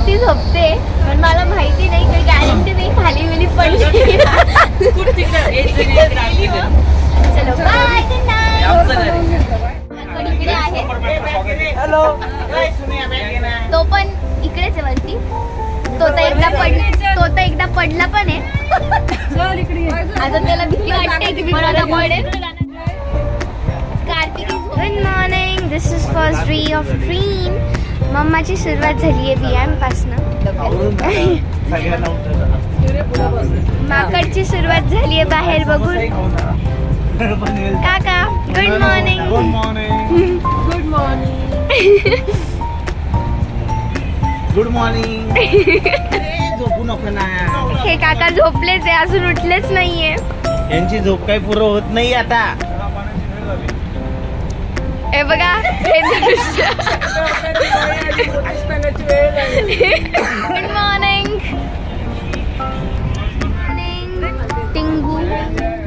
वरती झोपते पण मला माहिती नाही काही गॅरंटी नाही खाली मिली पडली. चलो बाय गुड नाईट. तो पण इकडेच आहे वरती. तो तर एकदा पडला पण आहे. आता त्याला भीती वाटते की मला पडेल. Kartik good morning. This is first day of dream. मम्माची सुरुवात झाली आहे व्यायाम पासून. माकडची सुरुवात झाली आहे बाहेर बघून. काका good morning. Good morning. Good morning. Good morning. झोपू नको ना. हे काका झोपलेच आहे अजून उठलेच नाहीये. यांची झोप काही पुरं होत नाही आता. हे बघा गुड मॉर्निंग. टिंगू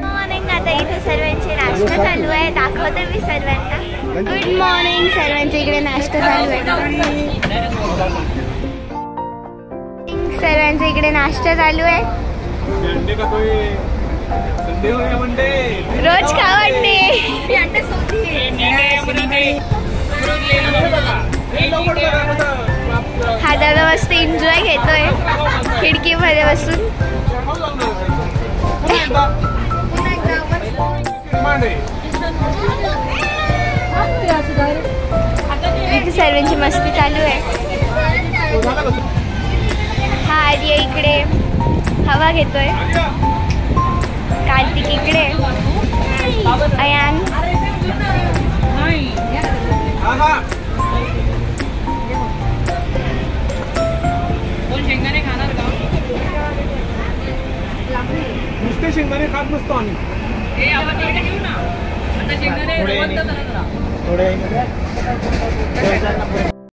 मॉर्निंग. आता इथे सर्वांचे नाश्ता चालू आहे. दाखवते मी सर्वांना. Good morning. सर्वांच्या इकडे नाश्ता चालू आहे. सर्वांच्या इकडे नाश्ता चालू आहे. रोज खावा अंडे. हा दादा मस्त एन्जॉय घेतोय खिडकीमध्ये बसून. इथे सर्वांची मस्ती चालू आहे. हा आर्य इकडे हवा घेतोय. कार्तिक इकडे. अयान शेंगदाणे खाणार का? नुसते शेंगदाणे खात नसतो आम्ही. घेऊ ना आता शेंगदाणे थोडे